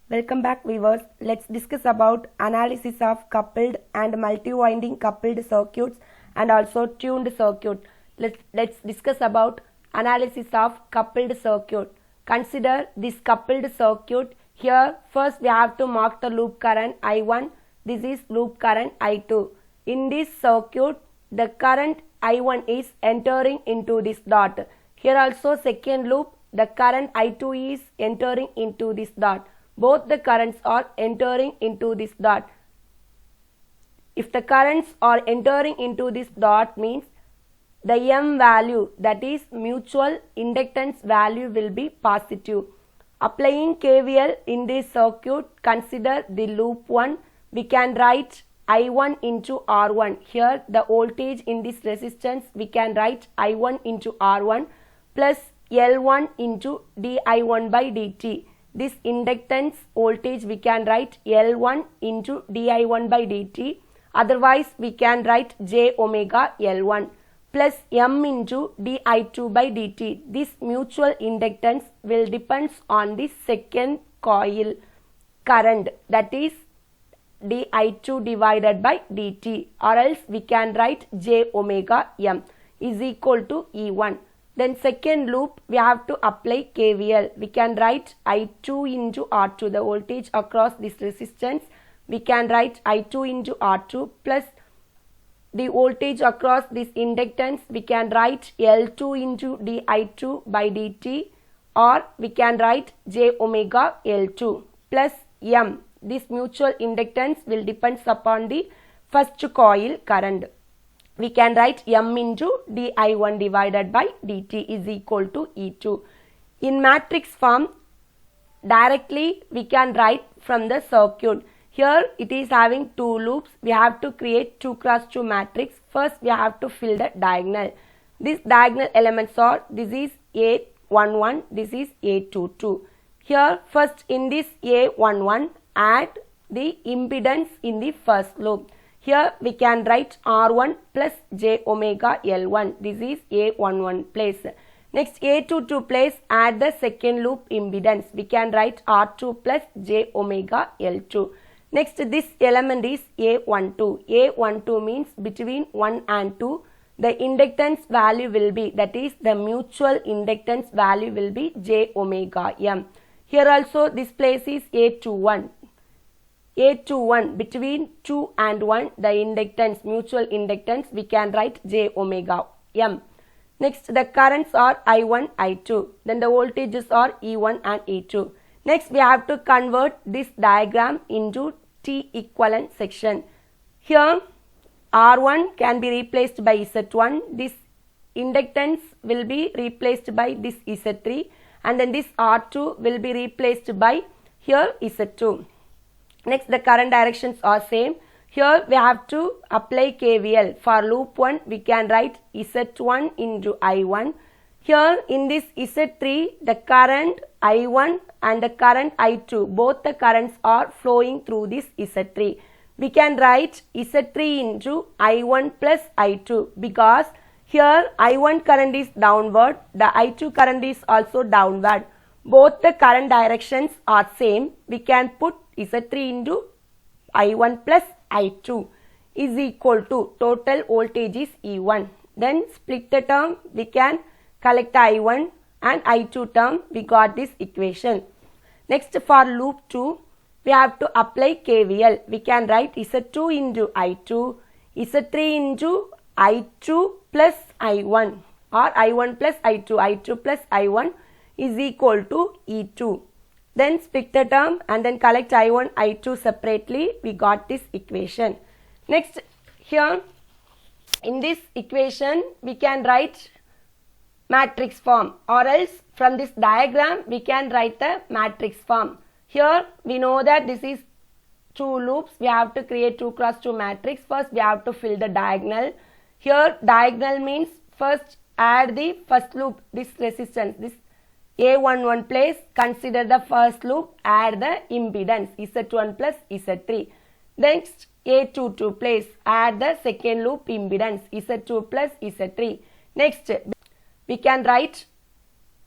Welcome back viewers. Let's discuss about analysis of coupled and multi-winding coupled circuits and also tuned circuit. Let's discuss about analysis of coupled circuit. Consider this coupled circuit. Here first we have to mark the loop current I1. This is loop current I2. In this circuit the current I1 is entering into this dot. Here also second loop the current I2 is entering into this dot. Both the currents are entering into this dot. If the currents are entering into this dot means the M value, that is mutual inductance value, will be positive. Applying KVL in this circuit, consider the loop 1. We can write I1 into R1. Here the voltage in this resistance we can write I1 into R1 plus L1 into dI1 by dt. This inductance voltage we can write L1 into dI1 by dt. Otherwise we can write j omega L1 plus M into dI2 by dt. This mutual inductance will depends on the second coil current, that is dI2 divided by dt, or else we can write j omega M is equal to E1. Then second loop we have to apply KVL. We can write I2 into R2, the voltage across this resistance. We can write I2 into R2 plus the voltage across this inductance. We can write L2 into dI2 by dt, or we can write j omega L2 plus M. This mutual inductance will depend upon the first coil current. We can write M into dI1 divided by dt is equal to E2. In matrix form, directly we can write from the circuit. Here it is having two loops. We have to create 2 cross 2 matrix. First we have to fill the diagonal. These diagonal elements are, this is A11, this is A22. Here first in this A11 add the impedance in the first loop. Here we can write R1 plus j omega L1. This is A11 place. Next A22 place add the second loop impedance. We can write R2 plus j omega L2. Next this element is A12. A12 means between 1 and 2. The inductance value will be, that is the mutual inductance value will be j omega M. Here also this place is A21. A21 between 2 and 1, the inductance, mutual inductance, we can write j omega M. Next the currents are I1, I2. Then the voltages are E1 and E2. Next we have to convert this diagram into T equivalent section. Here R1 can be replaced by Z1. This inductance will be replaced by this Z3. And then this R2 will be replaced by here Z2. Next the current directions are same. Here we have to apply KVL. For loop 1 we can write Z1 into I1. Here in this Z3 the current I1 and the current I2, both the currents are flowing through this Z3. We can write Z3 into I1 plus I2 because here I1 current is downward, the I2 current is also downward. Both the current directions are same. We can put Z3 into I1 plus I2 is equal to total voltage is E1. Then split the term, we can collect I1 and I2 term. We got this equation. Next for loop 2, we have to apply KVL. We can write Z2 into I2, Z3 into I2 plus I1, or I1 plus I2, I2 plus I1 is equal to E2. Then split the term and then collect I1, I2 separately. We got this equation. Next here in this equation we can write matrix form, or else from this diagram we can write the matrix form. Here we know that this is 2 loops. We have to create 2 cross 2 matrix. First we have to fill the diagonal. Here diagonal means first add the first loop, this resistance, this A11 place, consider the first loop, add the impedance Z1 plus Z3. Next A22 place, add the second loop impedance Z2 plus Z3. Next we can write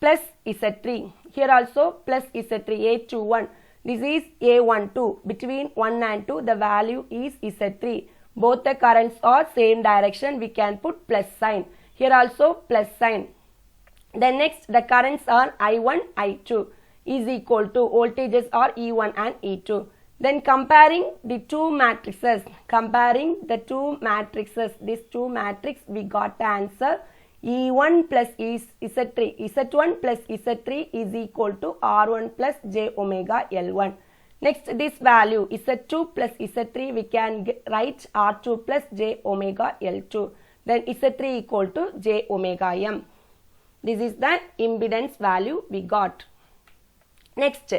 plus Z3. Here also plus Z3, A21. This is A12. Between 1 and 2, the value is Z3. Both the currents are same direction. We can put plus sign. Here also plus sign. Then next, the currents are I1, I2 is equal to voltages are E1 and E2. Then comparing the two matrices, these two matrices, we got the answer E1 plus Z3. Z1 plus Z3 is equal to R1 plus J omega L1. Next, this value Z2 plus Z3, we can write R2 plus J omega L2. Then Z3 equal to J omega M. This is the impedance value we got. Next,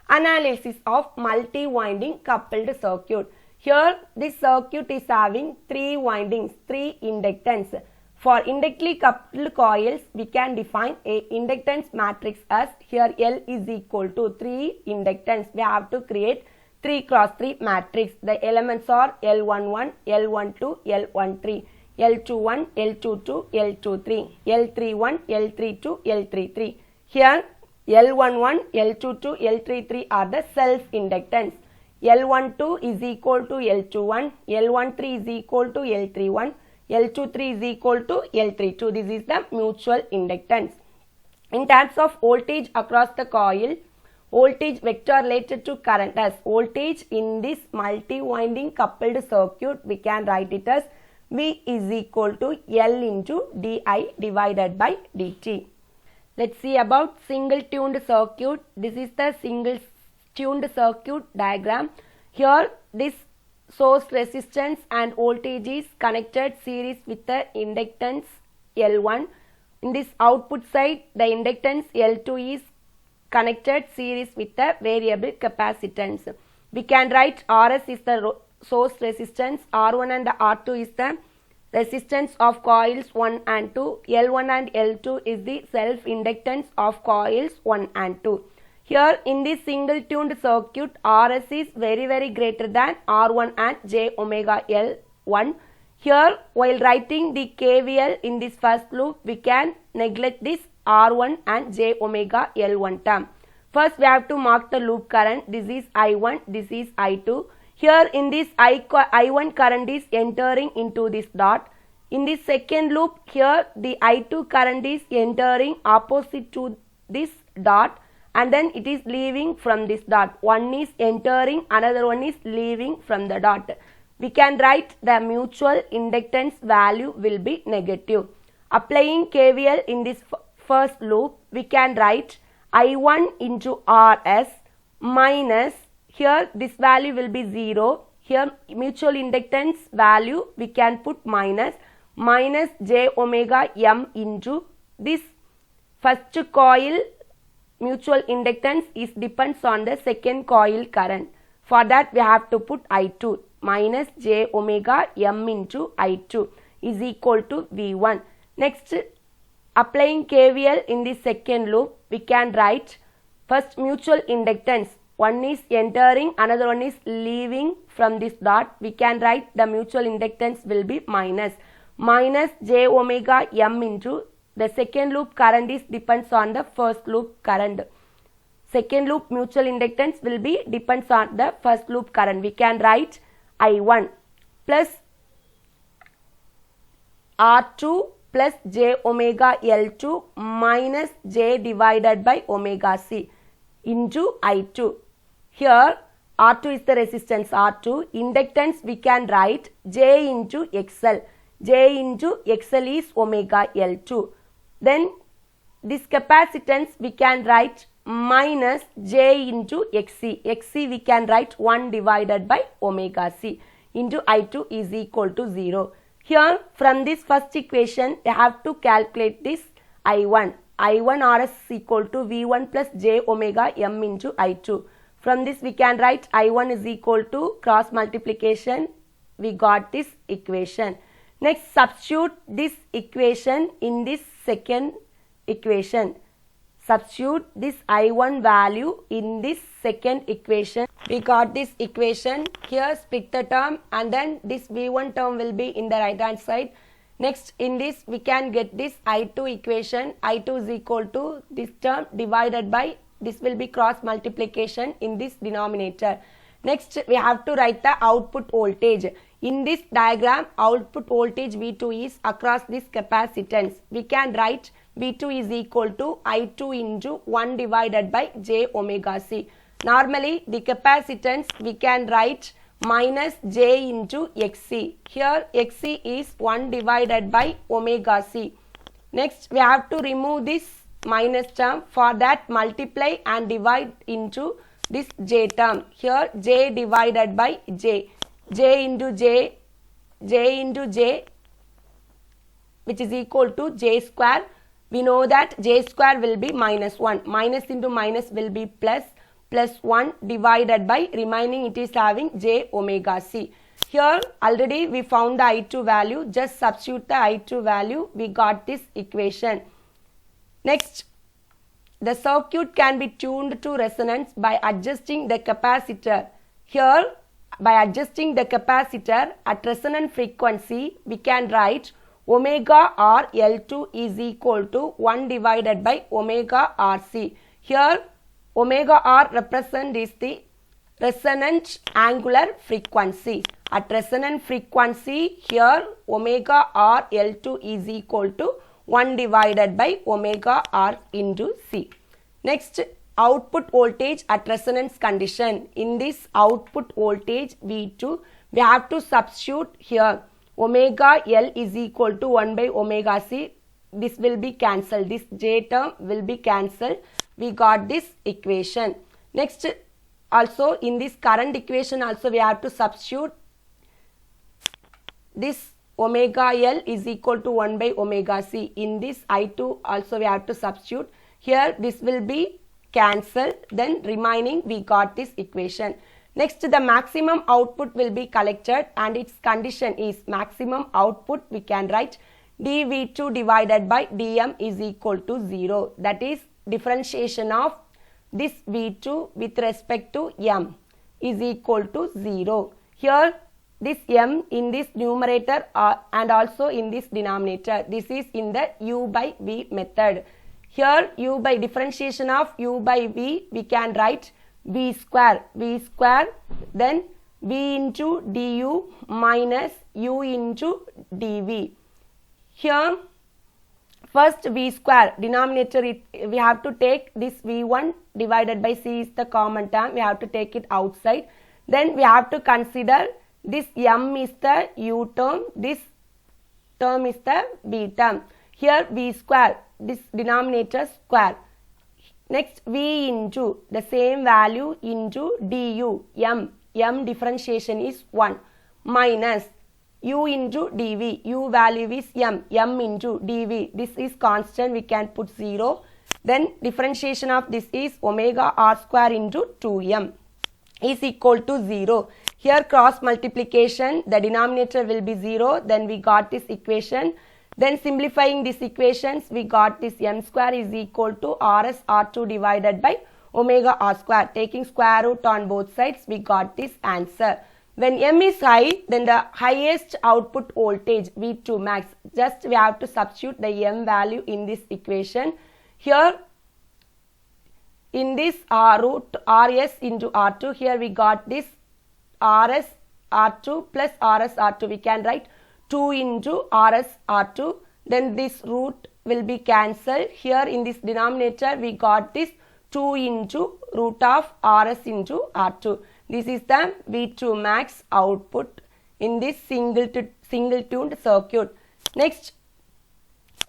analysis of multi-winding coupled circuit. Here, this circuit is having 3 windings, 3 inductance. For inductively coupled coils, we can define a inductance matrix as here L is equal to 3 inductance. We have to create 3 cross 3 matrix. The elements are L11, L12, L13. L21, L22, L23, L31, L32, L33. Here L11, L22, L33 are the self-inductance. L12 is equal to L21, L13 is equal to L31, L23 is equal to L32. This is the mutual inductance. In terms of voltage across the coil, voltage vector related to current as voltage in this multi-winding coupled circuit, we can write it as V is equal to L into di divided by dt. Let's see about single tuned circuit. This is the single tuned circuit diagram. Here this source resistance and voltage is connected series with the inductance L1. In this output side, the inductance L2 is connected series with the variable capacitance. We can write Rs is the source resistance, R1 and R2 is the resistance of coils 1 and 2, L1 and L2 is the self-inductance of coils 1 and 2. Here in this single tuned circuit, Rs is very greater than R1 and J omega L1. Here while writing the KVL in this first loop, we can neglect this R1 and J omega L1 term. First we have to mark the loop current. This is I1, this is I2. Here in this I1 current is entering into this dot. In this second loop, here the I2 current is entering opposite to this dot and then it is leaving from this dot. One is entering, another one is leaving from the dot. We can write the mutual inductance value will be negative. Applying KVL in this first loop, we can write I1 into Rs minus, here this value will be 0. Here mutual inductance value we can put minus J omega M into this first coil mutual inductance is depends on the second coil current. For that we have to put I2 minus J omega M into I2 is equal to V1. Next, applying KVL in the second loop, we can write first mutual inductance. One is entering, another one is leaving from this dot. We can write the mutual inductance will be minus J omega M into the second loop current is depends on the first loop current. Second loop mutual inductance will be depends on the first loop current. We can write I1 plus R2 plus J omega L2 minus J divided by omega C into I2. Here R2 is the resistance R2. Inductance we can write J into XL. J into XL is omega L2. Then this capacitance we can write minus J into XC. XC we can write 1 divided by omega C into I2 is equal to 0. Here from this first equation we have to calculate this I1. I1 Rs is equal to V1 plus J omega M into I2. From this we can write I1 is equal to cross multiplication. We got this equation. Next, substitute this equation in this second equation. Substitute this I1 value in this second equation. We got this equation. Here split the term and then this V1 term will be in the right hand side. Next, in this we can get this I2 equation. I2 is equal to this term divided by this will be cross multiplication in this denominator. Next, we have to write the output voltage. In this diagram, output voltage V2 is across this capacitance. We can write V2 is equal to I2 into 1 divided by j omega c. Normally, the capacitance we can write minus j into xc. Here, xc is 1 divided by omega c. Next, we have to remove this minus term. For that, multiply and divide into this j term. Here, j divided by j. J into j, which is equal to j square. We know that j square will be minus 1. Minus into minus will be plus 1 divided by remaining it is having j omega c. Here already we found the I2 value. Just substitute the I2 value. We got this equation. Next, the circuit can be tuned to resonance by adjusting the capacitor. Here, by adjusting the capacitor at resonant frequency, we can write omega R L2 is equal to 1 divided by omega RC. Here, omega R represent is the resonant angular frequency. At resonant frequency, here omega R L2 is equal to 1 divided by omega R into C. Next, output voltage at resonance condition. In this output voltage V2, we have to substitute here omega L is equal to 1 by omega C. This will be cancelled. This J term will be cancelled. We got this equation. Next, also in this current equation also we have to substitute this omega L is equal to 1 by omega C. In this I2 also we have to substitute. Here this will be cancelled, then remaining we got this equation. Next, the maximum output will be collected and its condition is maximum output. We can write dV2 divided by dm is equal to 0. That is differentiation of this V2 with respect to m is equal to 0. Here this m in this numerator and also in this denominator. This is in the u by v method. Here u by differentiation of u by v, we can write v square, then v into du minus u into dv. Here first v square denominator, we have to take this v1 divided by c is the common term. We have to take it outside. Then we have to consider this m is the u term, this term is the v term. Here v square, this denominator square. Next v into the same value into du, m differentiation is 1 minus u into dv, u value is m into dv. This is constant, we can put 0. Then differentiation of this is omega r square into 2m is equal to 0. Here cross multiplication, the denominator will be 0. Then we got this equation. Then simplifying these equations, we got this m square is equal to rs r2 divided by omega r square. Taking square root on both sides, we got this answer. When m is high, then the highest output voltage V2 max. Just we have to substitute the m value in this equation. Here in this root rs into r2, here we got this rs r2 plus rs r2. We can write 2 into rs r2. Then this root will be cancelled. Here in this denominator, we got this 2 into root of rs into r2. This is the V2 max output in this single tuned circuit. Next,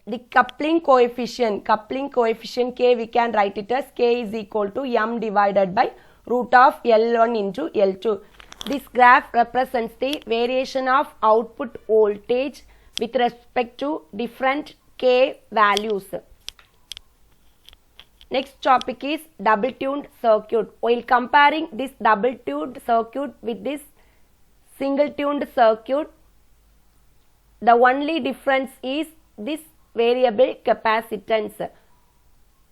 the coupling coefficient K, we can write it as K is equal to m divided by root of L1 into L2. This graph represents the variation of output voltage with respect to different K values. Next topic is double tuned circuit. While comparing this double tuned circuit with this single tuned circuit, the only difference is this variable capacitance.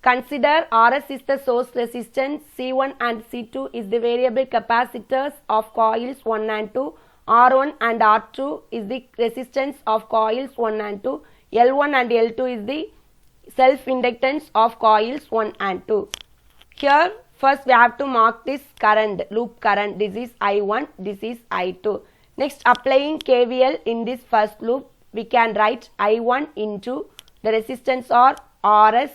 Consider Rs is the source resistance, C1 and C2 is the variable capacitors of coils 1 and 2, R1 and R2 is the resistance of coils 1 and 2, L1 and L2 is the self-inductance of coils 1 and 2. Here first we have to mark this current, loop current. This is I1, this is I2. Next, applying KVL in this first loop, we can write I1 into the resistance or Rs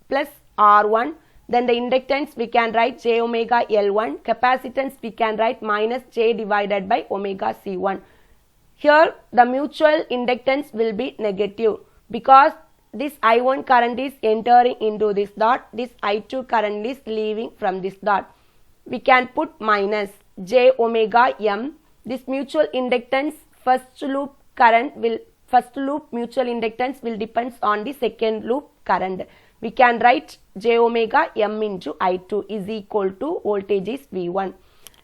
plus R1. Then the inductance we can write j omega L1. Capacitance we can write minus j divided by omega C1. Here the mutual inductance will be negative because this I1 current is entering into this dot. This I2 current is leaving from this dot. We can put minus j omega M. This mutual inductance first loop mutual inductance will depends on the second loop current. We can write j omega M into I2 is equal to voltage is V1.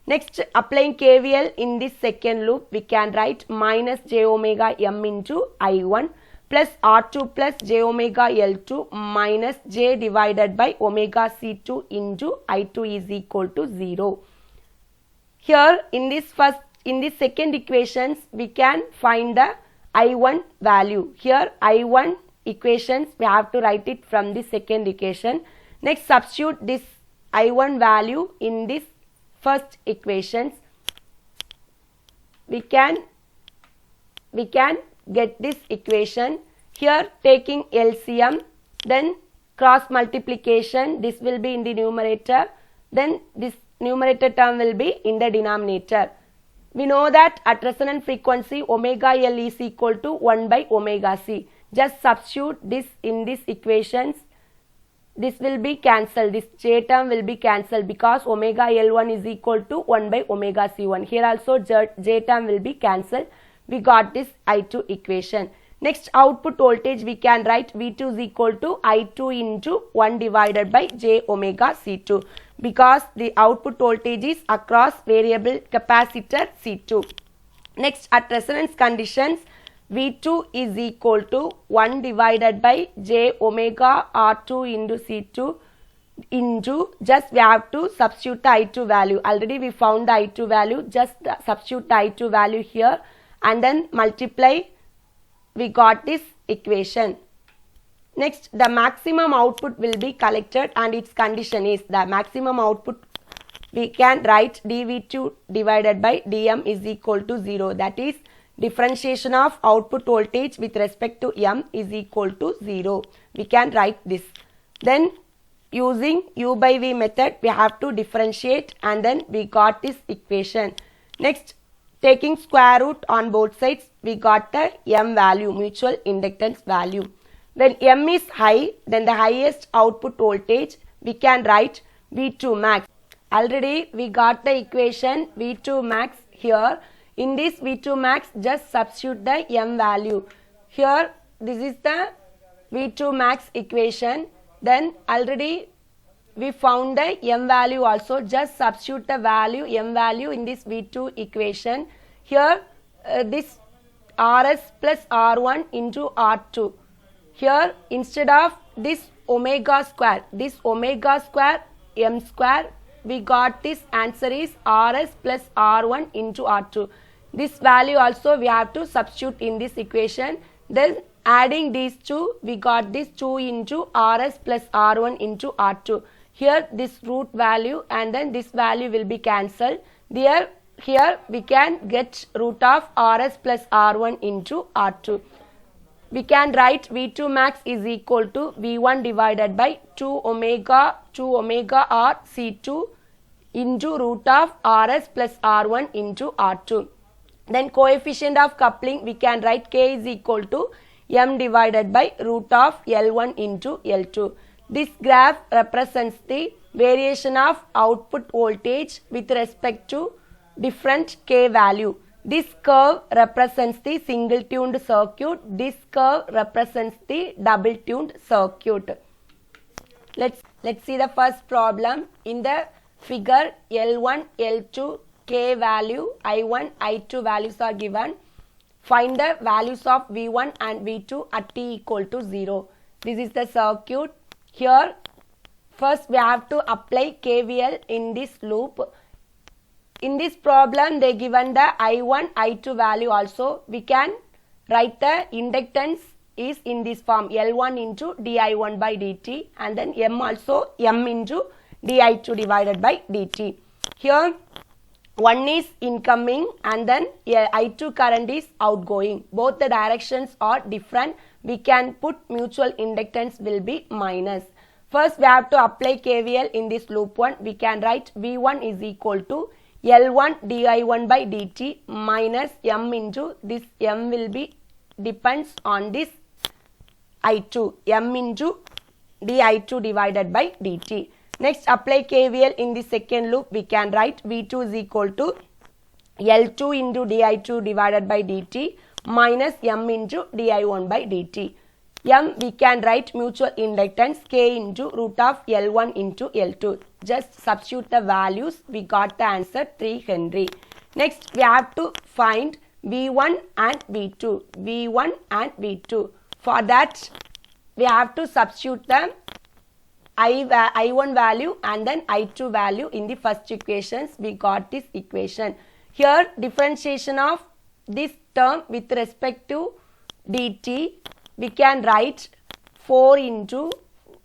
Next, applying KVL in this second loop, we can write minus j omega M into I1 plus R2 plus j omega L2 minus j divided by omega C2 into I2 is equal to 0. Here in this second equations, we can find the I1 value. Here I1 equations, we have to write it from the second equation. Next, substitute this I1 value in this first equations. We can get this equation. Here taking LCM, then cross multiplication, this will be in the numerator, then this numerator term will be in the denominator. We know that at resonant frequency omega L is equal to 1 by omega C. Just substitute this in these equations. This will be cancelled. This j term will be cancelled because omega L1 is equal to 1 by omega C1. Here also j term will be cancelled. We got this I2 equation. Next, output voltage we can write V2 is equal to I2 into 1 divided by j omega C2 because the output voltage is across variable capacitor C2. Next, at resonance conditions, V2 is equal to 1 divided by j omega R2 into C2 into, just we have to substitute the I2 value. Already we found the I2 value, just substitute the I2 value here and then multiply. We got this equation. Next, the maximum output will be collected and its condition is the maximum output we can write dV2 divided by dm is equal to 0. That is, differentiation of output voltage with respect to m is equal to 0. We can write this. Then using u by v method, we have to differentiate and then we got this equation. Next, taking square root on both sides, we got the m value, mutual inductance value. When m is high, then the highest output voltage, we can write V2 max. Already we got the equation V2 max here. In this V2 max, just substitute the m value. Here, this is the V2 max equation. Then already we found the m value also. Just substitute the value, m value in this V2 equation. Here, this Rs plus R1 into R2. Here, instead of this omega square m square, we got this answer is Rs plus R1 into R2. This value also we have to substitute in this equation. Then adding these two, we got this 2 into Rs plus R1 into R2. Here this root value and then this value will be cancelled. Here we can get root of Rs plus R1 into R2. We can write V2 max is equal to V1 divided by 2 omega R C2 into root of Rs plus R1 into R2. Then coefficient of coupling, we can write K is equal to M divided by root of L1 into L2. This graph represents the variation of output voltage with respect to different K value. This curve represents the single tuned circuit. This curve represents the double tuned circuit. Let's see the first problem. In the figure, L1, L2, K value, I1, I2 values are given. Find the values of V1 and V2 at t equal to 0. This is the circuit. Here, first we have to apply KVL in this loop. In this problem, they given the I1, I2 value also. We can write the inductance is in this form L1 into di1 by dt and then M also M into di2 divided by dt. Here one is incoming and then I2 current is outgoing. Both the directions are different. We can put mutual inductance will be minus. First we have to apply KVL in this loop 1. We can write V1 is equal to L1 di1 by dt minus m into this m will be depends on this I2, m into di2 divided by dt. Next apply KVL in the second loop. We can write V2 is equal to L2 into di2 divided by dt minus m into di1 by dt. M we can write mutual inductance K into root of L1 into L2. Just substitute the values. We got the answer 3 Henry. Next we have to find V1 and V2. V1 and V2. For that we have to substitute the I1 value and then I2 value in the first equations. We got this equation. Here differentiation of this term with respect to dt, we can write 4 into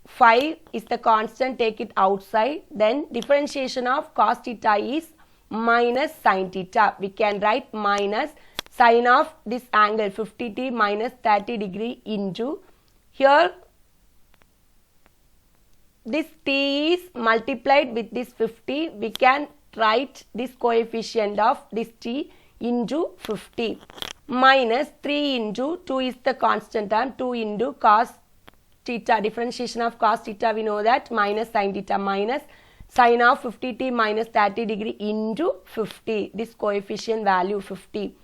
5 is the constant, take it outside. Then differentiation of cos theta is minus sin theta. We can write minus sin of this angle 50t minus 30 degree into here this t is multiplied with this 50. We can write this coefficient of this t into 50 minus 3 into 2 is the constant term, 2 into cos theta, differentiation of cos theta we know that minus sin theta minus sin of 50t minus 30 degree into 50, this coefficient value 50.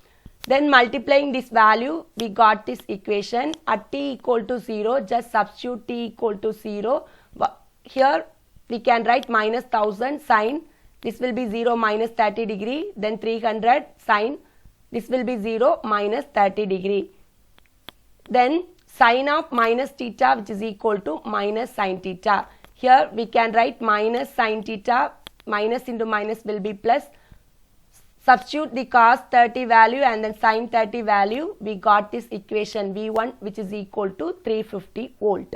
Then multiplying this value we got this equation. At t equal to 0 just substitute t equal to 0. Here we can write minus 1000 sin, this will be 0 minus 30 degree, then 300 sin, this will be 0 minus 30 degree. Then sin of minus theta which is equal to minus sin theta. Here we can write minus sin theta, minus into minus will be plus. Substitute the cos 30 value and then sin 30 value. We got this equation V1 which is equal to 350 volt.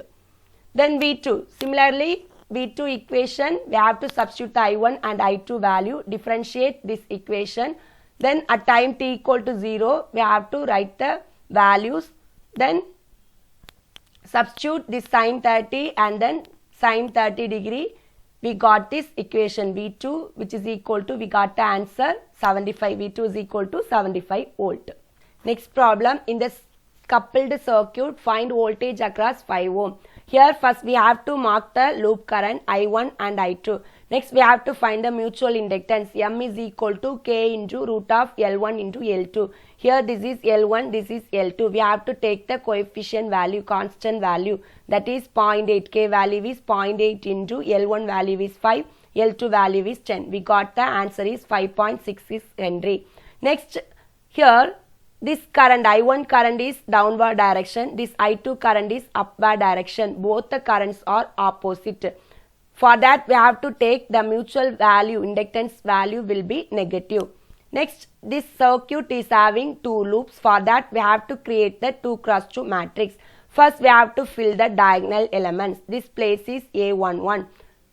Then V2. Similarly, V2 equation we have to substitute the I1 and I2 value, differentiate this equation. Then at time t equal to 0 we have to write the values. Then substitute this sin 30 and then sin 30 degree. We got this equation V2 which is equal to, we got the answer 75. V2 is equal to 75 volt. Next problem, in this coupled circuit find voltage across 5 ohm. Here first we have to mark the loop current I1 and I2. Next we have to find the mutual inductance. M is equal to K into root of L1 into L2. Here this is L1, this is L2. We have to take the coefficient value, constant value, that is 0.8. K value is 0.8 into L1 value is 5, L2 value is 10. We got the answer is 5.66 Henry. Next here this current I1 current is downward direction, this I2 current is upward direction. Both the currents are opposite. For that we have to take the mutual value, inductance value will be negative. Next this circuit is having 2 loops. For that we have to create the 2 cross 2 matrix. First we have to fill the diagonal elements. This place is A11.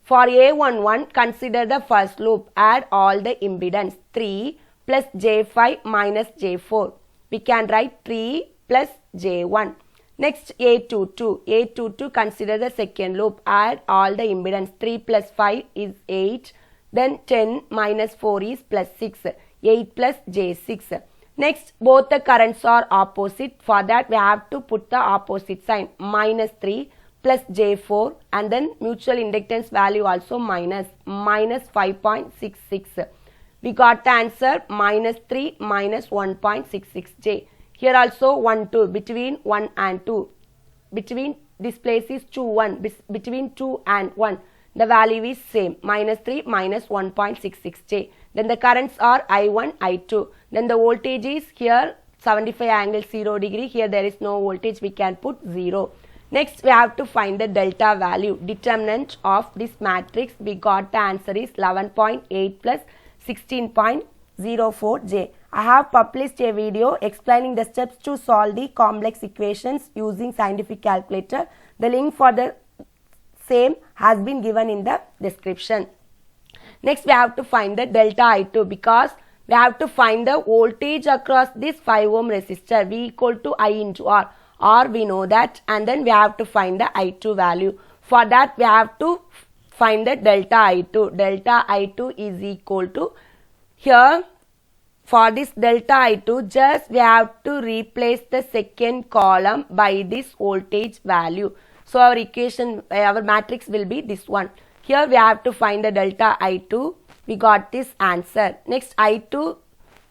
For A11 consider the first loop. Add all the impedance 3 plus J5 minus J4. We can write 3 plus J1. Next A22. A22 consider the second loop. Add all the impedance. 3 plus 5 is 8. Then 10 minus 4 is plus 6. 8 plus J6. Next both the currents are opposite. For that we have to put the opposite sign. Minus 3 plus J4 and then mutual inductance value also minus 5.66. We got the answer minus 3 minus 1.66 J. Here also 1 2 between 1 and 2. Between this place is 2 1. Between 2 and 1 the value is same, minus 3 minus 1.66 J. Then the currents are I1 I2. Then the voltage is here 75 angle 0 degree. Here there is no voltage, we can put 0. Next we have to find the delta value, determinant of this matrix. We got the answer is 11.8 plus 16.04 J. I have published a video explaining the steps to solve the complex equations using scientific calculator. The link for the same has been given in the description. Next we have to find the delta I2 because we have to find the voltage across this 5 ohm resistor. V equal to I into R. R we know that, and then we have to find the I2 value. For that we have to find the delta I2. Delta I2 is equal to, here for this delta I2 just we have to replace the second column by this voltage value. So our equation, our matrix will be this one. Here we have to find the delta I2. We got this answer. Next I2,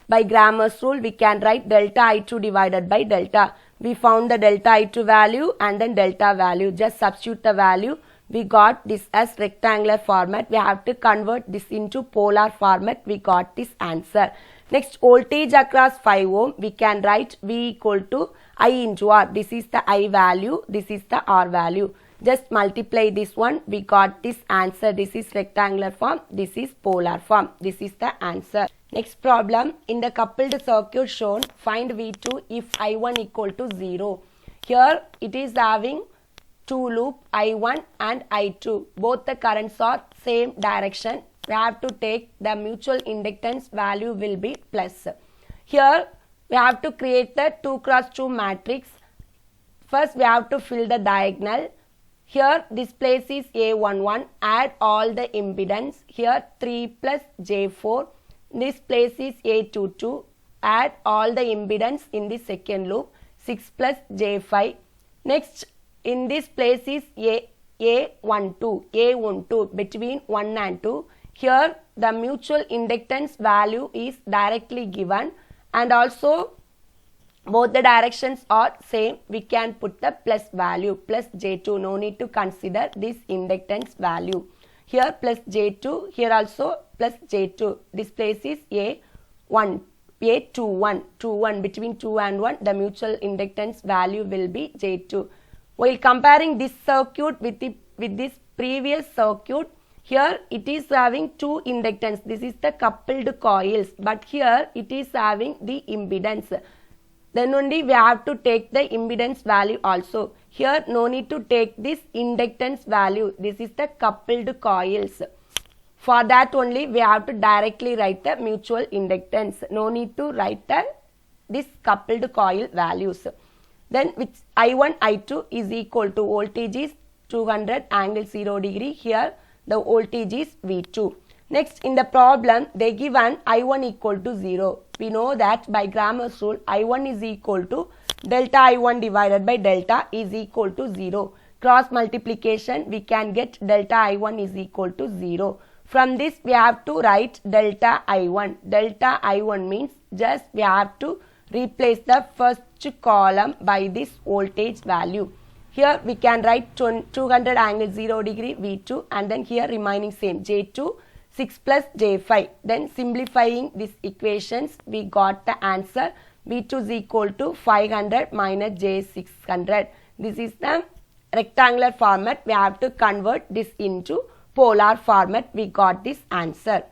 by Grammer's rule we can write delta I2 divided by delta. We found the delta I2 value and then delta value. Just substitute the value. We got this as rectangular format. We have to convert this into polar format. We got this answer. Next, voltage across 5 ohm. We can write V equal to I into R. This is the I value. This is the R value. Just multiply this one. We got this answer. This is rectangular form. This is polar form. This is the answer. Next problem. In the coupled circuit shown, find V2 if I1 equal to 0. Here it is having two loop I1 and I2. Both the currents are same direction. We have to take the mutual inductance value will be plus. Here we have to create the 2 cross 2 matrix. First we have to fill the diagonal. Here this place is A11. Add all the impedance. Here 3 plus J4. This place is A22. Add all the impedance in the second loop. 6 plus J5. Next in this place is A12 between 1 and 2. Here the mutual inductance value is directly given and also both the directions are same. We can put the plus value plus J2. No need to consider this inductance value. Here plus J2. Here also plus J2. This place is A21 between 2 and 1. The mutual inductance value will be J2. While comparing this circuit with this previous circuit, here it is having two inductance. This is the coupled coils, but here it is having the impedance. Then only we have to take the impedance value also. Here no need to take this inductance value. This is the coupled coils. For that only we have to directly write the mutual inductance. No need to write this coupled coil values. Then which I1, I2 is equal to voltage is 200 angle 0 degree. Here the voltage is V2. Next in the problem they given I1 equal to 0. We know that by Grammer's rule I1 is equal to delta I1 divided by delta is equal to 0. Cross multiplication we can get delta I1 is equal to 0. From this we have to write delta I1. Delta I1 means just we have to replace the first column by this voltage value. Here we can write 200 angle 0 degree V2 and then here remaining same J2 6 plus J5. Then simplifying these equations we got the answer V2 is equal to 500 minus J600. This is the rectangular format. We have to convert this into polar format. We got this answer.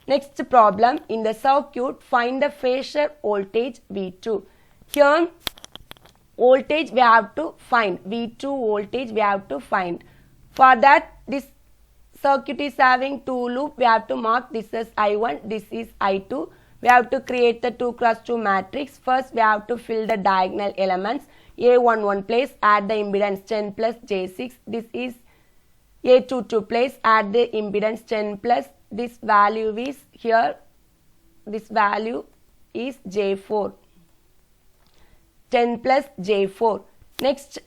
Next problem, in the circuit find the phasor voltage V2. Here voltage we have to find, V2 voltage we have to find. For that this circuit is having two loop. We have to mark this as I1, this is I2. We have to create the 2 cross 2 matrix. First we have to fill the diagonal elements. A11 place, add the impedance 10 plus J6. This is A22 place, add the impedance 10 plus this value is here, this value is J4. 10 plus J4. Next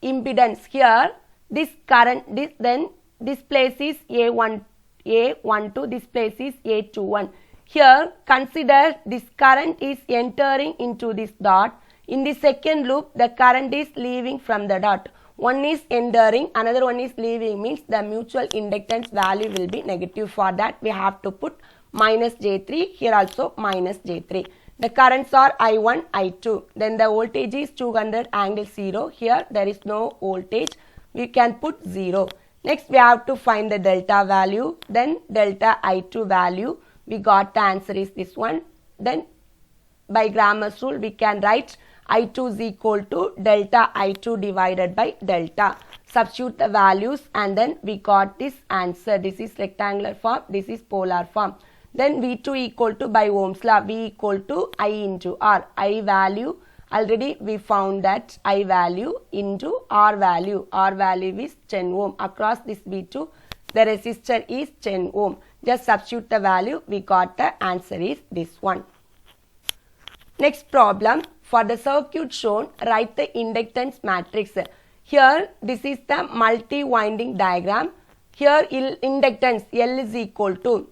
impedance here, this current, this place is A12, this place is A21. Here consider this current is entering into this dot. In the second loop the current is leaving from the dot. One is entering, another one is leaving, means the mutual inductance value will be negative. For that we have to put minus J3, here also minus J3. The currents are I1, I2. Then the voltage is 200 angle 0. Here there is no voltage. We can put 0. Next we have to find the delta value. Then delta I2 value. We got the answer is this one. Then by Grammer's rule we can write I2 is equal to delta I2 divided by delta. substitute the values, and then we got this answer. This is rectangular form, this is polar form. Then V2 equal to, by Ohm's law, V equal to I into R. I value, already we found that I value into R value. R value is 10 ohm. Across this V2, the resistor is 10 ohm. Just substitute the value, we got the answer is this one. Next problem, for the circuit shown, write the inductance matrix. Here, this is the multi-winding diagram. Here, inductance L is equal to,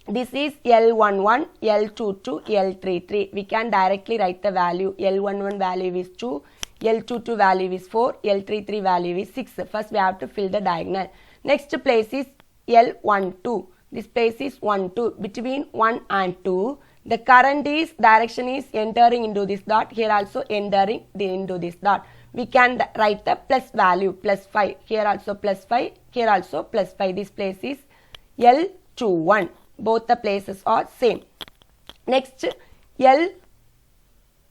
this is L11, L22, L33. We can directly write the value. L11 value is 2, L22 value is 4, L33 value is 6. First, we have to fill the diagonal. Next place is L12. This place is 1, 2. Between 1 and 2, the current is, direction is entering into this dot. Here also entering into this dot. We can write the plus value, plus 5. Here also plus 5. Here also plus 5. This place is L21. Both the places are same. Next,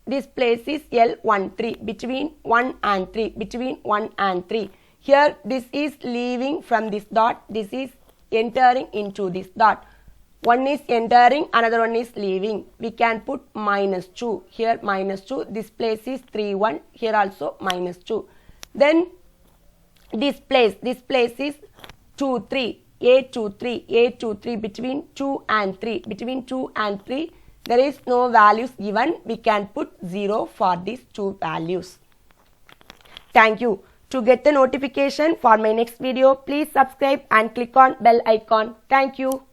this place is L13. Between 1 and 3. Between 1 and 3. Here, this is leaving from this dot. This is entering into this dot. One is entering, another one is leaving. We can put minus 2. Here minus 2. This place is 3, 1. Here also minus 2. Then this place is 2, 3. A23, A23 between 2 and 3. Between 2 and 3, there is no values given. We can put 0 for these two values. Thank you. To get the notification for my next video, please subscribe and click on bell icon. Thank you.